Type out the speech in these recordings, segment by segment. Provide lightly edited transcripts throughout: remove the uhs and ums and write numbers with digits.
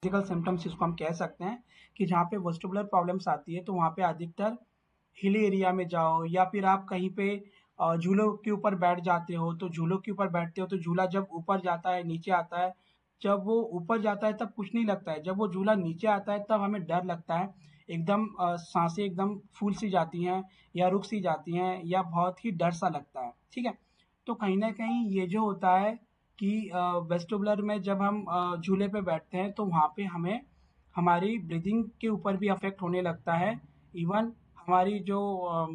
Physical symptoms जिसको हम कह सकते हैं कि जहाँ पे वेस्टिबुलर प्रॉब्लम्स आती है तो वहाँ पे अधिकतर हिली एरिया में जाओ या फिर आप कहीं पे झूलों के ऊपर बैठ जाते हो, तो झूलों के ऊपर बैठते हो तो झूला जब ऊपर जाता है, नीचे आता है, जब वो ऊपर जाता है तब कुछ नहीं लगता है, जब वो झूला नीचे आता है तब हमें डर लगता है, एकदम साँसें एकदम फूल सी जाती हैं या रुक सी जाती हैं या बहुत ही डर सा लगता है, ठीक है? तो कहीं न कहीं ये जो होता है कि वेस्टिबुलर में जब हम झूले पे बैठते हैं तो वहाँ पे हमें हमारी ब्रीदिंग के ऊपर भी अफ़ेक्ट होने लगता है। इवन हमारी जो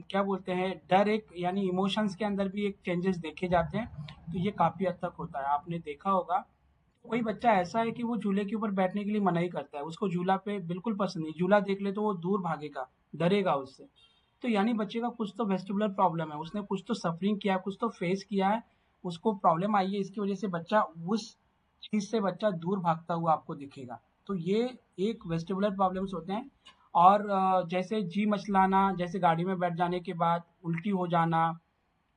क्या बोलते हैं डर एक यानी इमोशंस के अंदर भी एक चेंजेस देखे जाते हैं, तो ये काफ़ी हद तक होता है। आपने देखा होगा कोई बच्चा ऐसा है कि वो झूले के ऊपर बैठने के लिए मना ही करता है, उसको झूला पे बिल्कुल पसंद नहीं, झूला देख ले तो वो दूर भागेगा, डरेगा उससे। तो यानी बच्चे का कुछ तो वेस्टिबुलर प्रॉब्लम है, उसने कुछ तो सफरिंग किया है, कुछ तो फेस किया है, उसको प्रॉब्लम आई है, इसकी वजह से बच्चा उस चीज़ से बच्चा दूर भागता हुआ आपको दिखेगा। तो ये एक वेस्टिबुलर प्रॉब्लम्स होते हैं और जैसे जी मचलाना, जैसे गाड़ी में बैठ जाने के बाद उल्टी हो जाना,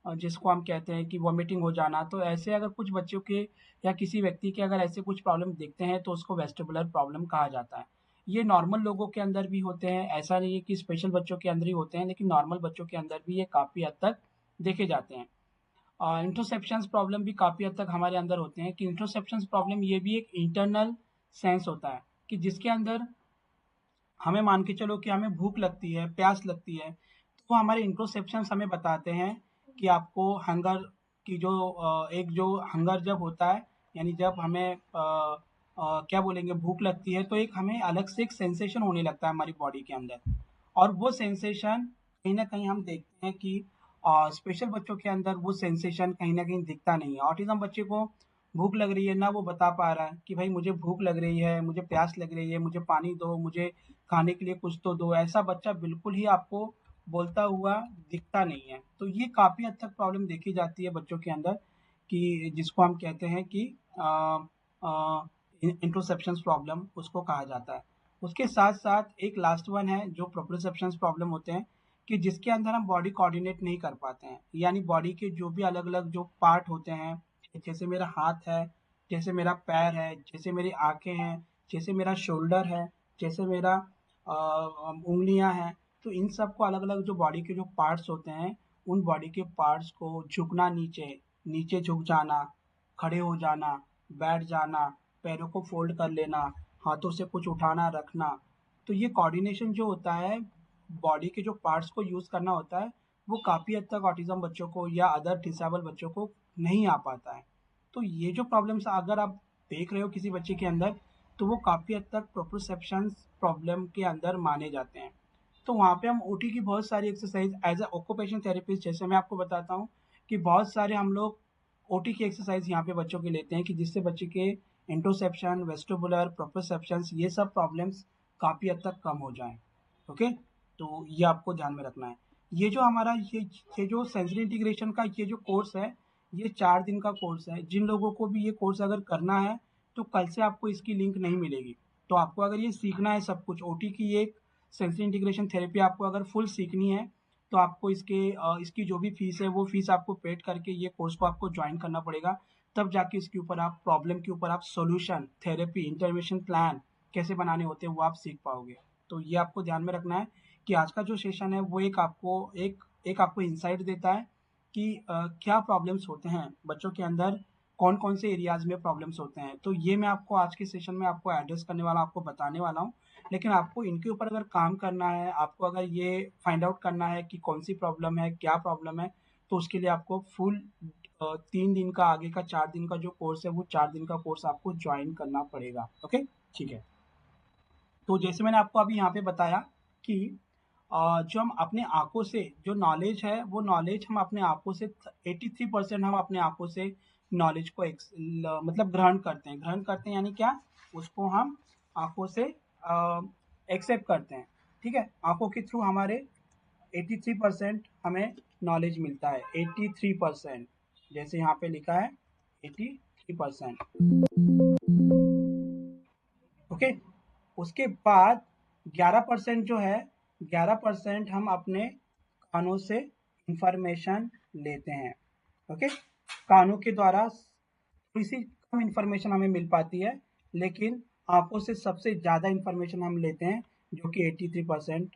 जिसको हम कहते हैं कि वॉमिटिंग हो जाना, तो ऐसे अगर कुछ बच्चों के या किसी व्यक्ति के अगर ऐसे कुछ प्रॉब्लम दिखते हैं तो उसको वेस्टिबुलर प्रॉब्लम कहा जाता है। ये नॉर्मल लोगों के अंदर भी होते हैं, ऐसा नहीं है कि स्पेशल बच्चों के अंदर ही होते हैं, लेकिन नॉर्मल बच्चों के अंदर भी ये काफ़ी हद तक देखे जाते हैं। इंटरसेप्शंस प्रॉब्लम भी काफ़ी हद तक हमारे अंदर होते हैं कि इंटरसेप्शंस प्रॉब्लम ये भी एक इंटरनल सेंस होता है कि जिसके अंदर हमें मान के चलो कि हमें भूख लगती है, प्यास लगती है, तो हमारे इंट्रोसेप्शंस हमें बताते हैं कि आपको हंगर की जो एक जो हंगर जब होता है, यानी जब हमें क्या बोलेंगे भूख लगती है, तो एक हमें अलग से एक सेंसेशन होने लगता है हमारी बॉडी के अंदर और वो सेंसेशन कहीं न कहीं हम देखते हैं कि स्पेशल बच्चों के अंदर वो सेंसेशन कहीं न कहीं दिखता नहीं है। ऑटिज़म बच्चे को भूख लग रही है, ना वो बता पा रहा है कि भाई मुझे भूख लग रही है, मुझे प्यास लग रही है, मुझे पानी दो, मुझे खाने के लिए कुछ तो दो, ऐसा बच्चा बिल्कुल ही आपको बोलता हुआ दिखता नहीं है। तो ये काफ़ी हद तक प्रॉब्लम देखी जाती है बच्चों के अंदर कि जिसको हम कहते हैं कि इंट्रोसेप्शंस प्रॉब्लम उसको कहा जाता है। उसके साथ-साथ एक लास्ट वन है जो प्रोप्रोसेप्शंस प्रॉब्लम होते हैं कि जिसके अंदर हम बॉडी कोऑर्डिनेट नहीं कर पाते हैं। यानी बॉडी के जो भी अलग-अलग जो पार्ट होते हैं, जैसे मेरा हाथ है, जैसे मेरा पैर है, जैसे मेरी आँखें हैं, जैसे मेरा शोल्डर है, जैसे मेरा उँगलियाँ हैं, तो इन सबको अलग-अलग जो बॉडी के जो पार्ट्स होते हैं, उन बॉडी के पार्ट्स को झुकना नीचे, नीचे झुक जाना, खड़े हो जाना, बैठ जाना, पैरों को फ़ोल्ड कर लेना, हाथों से कुछ उठाना, रखना, तो ये कोऑर्डिनेशन जो होता है, बॉडी के जो पार्ट्स को यूज़ करना होता है, वो काफ़ी हद तक ऑटिज़म बच्चों को या अदर डिसेबल बच्चों को नहीं आ पाता है। तो ये जो प्रॉब्लम्स अगर आप देख रहे हो किसी बच्चे के अंदर, तो वो काफ़ी हद तक प्रोप्रोसेप्शंस प्रॉब्लम के अंदर माने जाते हैं। तो वहाँ पे हम ओटी की बहुत सारी exercise as a occupation therapist जैसे मैं आपको बताता हूँ कि बहुत सारे हम लोग ओटी की एक्सरसाइज यहाँ पे बच्चों के लेते हैं कि जिससे बच्चे के इंट्रोसेप्शन, वेस्टिबुलर, प्रोप्रोसेप्शंस ये सब प्रॉब्लम्स काफ़ी हद तक कम हो जाएँ। ओके? तो ये आपको ध्यान में रखना है। ये जो हमारा ये जो सेंसरी इंटीग्रेशन का ये जो कोर्स है, ये 4 दिन का कोर्स है। जिन लोगों को भी ये कोर्स अगर करना है, तो कल से आपको इसकी लिंक नहीं मिलेगी। तो आपको अगर ये सीखना है सब कुछ, ओटी की एक सेंसरी इंटीग्रेशन थेरेपी आपको अगर फुल सीखनी है, तो आपको इसकी जो भी फीस है, वो फीस आपको पेड करके ये कोर्स को आपको जॉइन करना पड़ेगा। तब जाके इसके ऊपर आप प्रॉब्लम के ऊपर आप सॉल्यूशन, थेरेपी, इंटरवेंशन प्लान कैसे बनाने होते हैं, वो आप सीख पाओगे। तो ये आपको ध्यान में रखना है कि आज का जो सेशन है वो एक आपको इनसाइट देता है कि क्या प्रॉब्लम्स होते हैं बच्चों के अंदर, कौन-कौन से एरियाज़ में प्रॉब्लम्स होते हैं। तो ये मैं आपको आज के सेशन में आपको एड्रेस करने वाला हूँ, आपको बताने वाला हूँ। लेकिन आपको इनके ऊपर अगर काम करना है, आपको अगर ये फाइंड आउट करना है कि कौन-सी प्रॉब्लम है, क्या प्रॉब्लम है, तो उसके लिए आपको फुल 3 दिन का आगे का 4 दिन का जो कोर्स है, वो 4 दिन का कोर्स आपको जॉइन करना पड़ेगा। ओके? ठीक है। तो जैसे मैंने आपको अभी यहाँ पे बताया कि जो हम अपने आँखों से जो नॉलेज है, वो नॉलेज हम अपने आँखों से 83% हम अपने आँखों से नॉलेज को मतलब ग्रहण करते हैं। ग्रहण करते हैं यानी क्या? उसको हम आँखों से एक्सेप्ट करते हैं। ठीक है? आँखों के थ्रू हमारे 83% हमें नॉलेज मिलता है। 83% जैसे यहाँ पे लिखा है 83%। ओके? उसके बाद 11% जो है 11% हम अपने कानों से इंफॉर्मेशन लेते हैं। ओके? कानों के द्वारा थोड़ी सी कम इंफॉर्मेशन हमें मिल पाती है, लेकिन आंखों से सबसे ज़्यादा इंफॉर्मेशन हम लेते हैं, जो कि 83%।